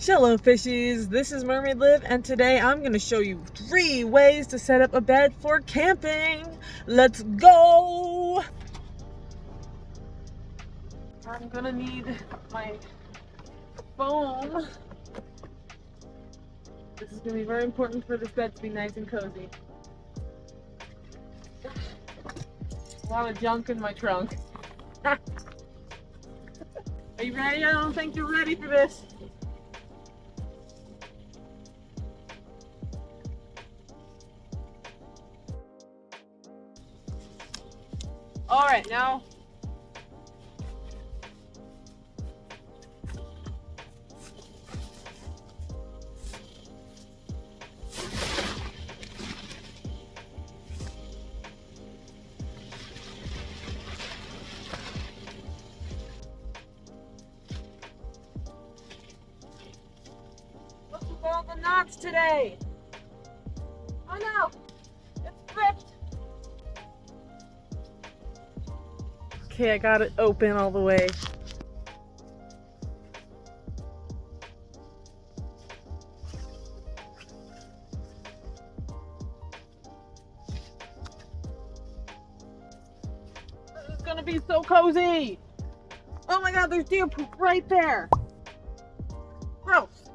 Hello fishies, this is Mermaid Liv and today I'm going to show you 3 ways to set up a bed for camping. Let's go! I'm going to need my foam. This is going to be very important for this bed to be nice and cozy. A lot of junk in my trunk. Are you ready? I don't think you're ready for this. Alright, now what's with all the knots today? Oh no! It's ripped! Okay, I got it open all the way. This is gonna be so cozy! Oh my god, there's deer poop right there! Gross!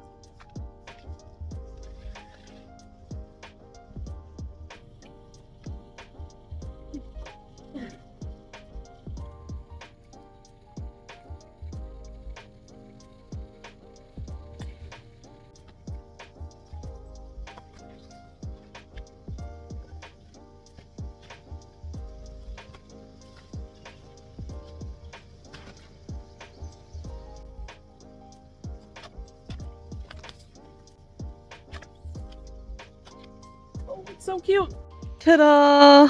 Oh, it's so cute! Ta-da!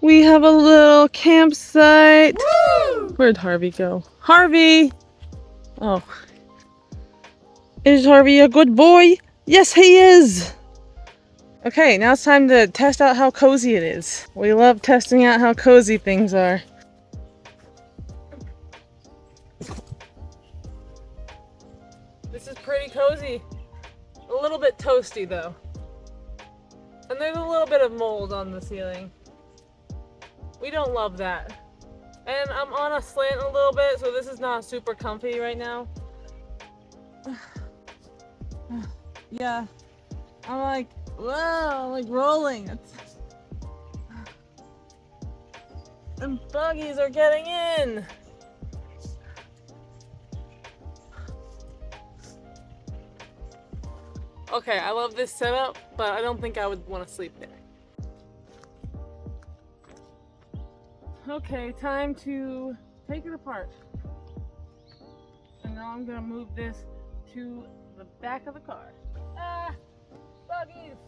We have a little campsite! Woo! Where'd Harvey go? Harvey! Oh. Is Harvey a good boy? Yes, he is! Okay, now it's time to test out how cozy it is. We love testing out how cozy things are. This is pretty cozy. A little bit toasty though. And there's a little bit of mold on the ceiling. We don't love that. And I'm on a slant a little bit, so this is not super comfy right now. Yeah. I'm like, whoa, like rolling. And buggies are getting in. Okay, I love this setup, but I don't think I would want to sleep there. Okay, time to take it apart. And now I'm gonna move this to the back of the car. Ah, buggies!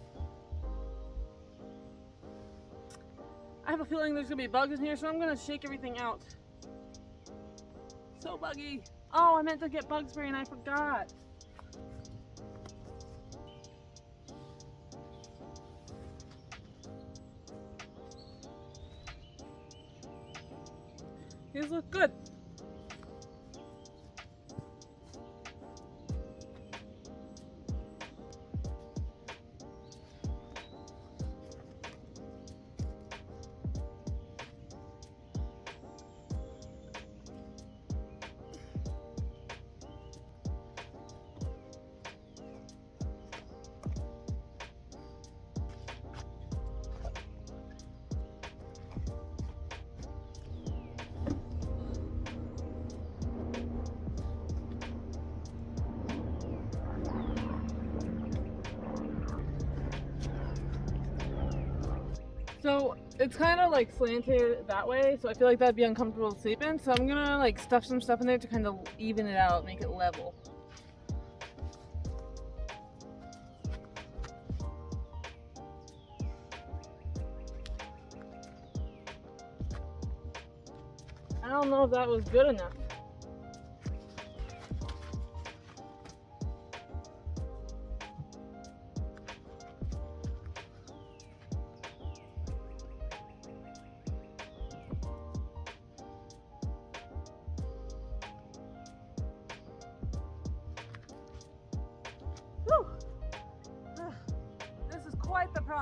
I have a feeling there's gonna be bugs in here, so I'm gonna shake everything out. So buggy! Oh, I meant to get bug spray and I forgot. These look good. So it's kind of like slanted that way, so I feel like that'd be uncomfortable to sleep in. So I'm gonna like stuff some stuff in there to kind of even it out, make it level. I don't know if that was good enough.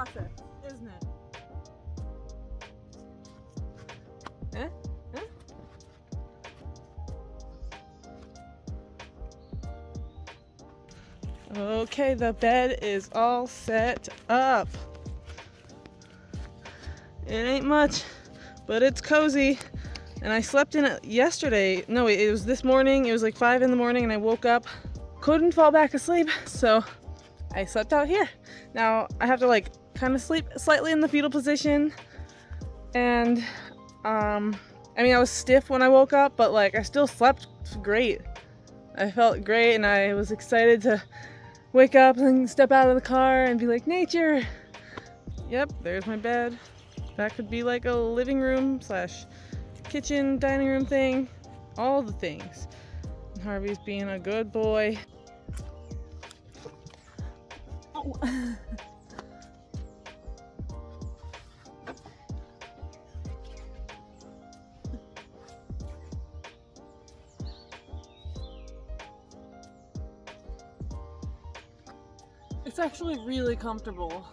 process, isn't it? Eh? Eh? Okay, the bed is all set up. It ain't much, but it's cozy. And I slept in it yesterday. No, it was this morning. It was like 5 in the morning and I woke up, couldn't fall back asleep. So I slept out here. Now I have to like kind of sleep slightly in the fetal position. And I mean, I was stiff when I woke up, but like I still slept great. I felt great and I was excited to wake up and step out of the car and be like, nature. Yep, there's my bed. That could be like a living room slash kitchen, dining room thing. All the things. And Harvey's being a good boy. Oh. It's actually really comfortable.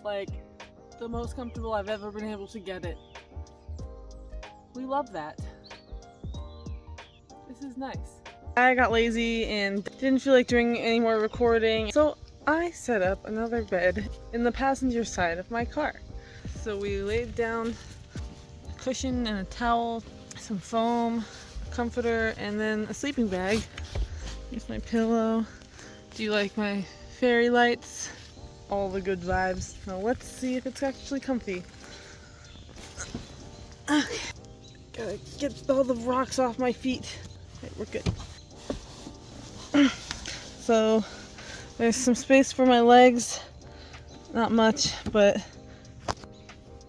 Like, the most comfortable I've ever been able to get it. We love that. This is nice. I got lazy and didn't feel like doing any more recording, so I set up another bed in the passenger side of my car. So we laid down a cushion and a towel, some foam, a comforter, and then a sleeping bag. Here's my pillow. Do you like my fairy lights? All the good vibes. Now let's see if it's actually comfy. Okay. Gotta get all the rocks off my feet. Okay, we're good. So there's some space for my legs. Not much, but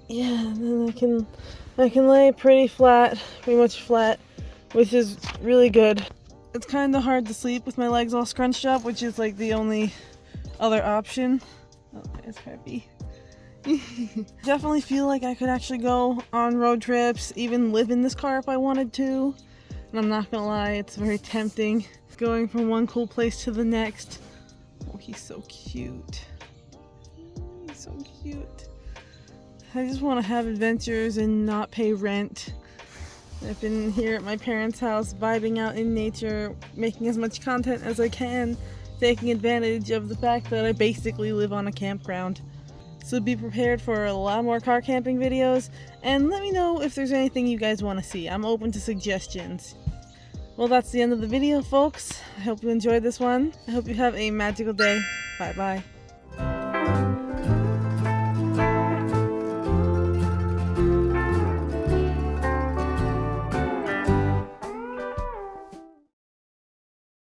yeah, then I can lay pretty flat, pretty much flat, which is really good. It's kind of hard to sleep with my legs all scrunched up, which is like the only other option. Oh, there's Harvey. Definitely feel like I could actually go on road trips, even live in this car if I wanted to. And I'm not gonna lie, it's very tempting going from one cool place to the next. Oh, he's so cute. He's so cute. I just want to have adventures and not pay rent. I've been here at my parents' house, vibing out in nature, making as much content as I can, taking advantage of the fact that I basically live on a campground. So be prepared for a lot more car camping videos, and let me know if there's anything you guys want to see. I'm open to suggestions. Well, that's the end of the video, folks. I hope you enjoyed this one. I hope you have a magical day. Bye bye.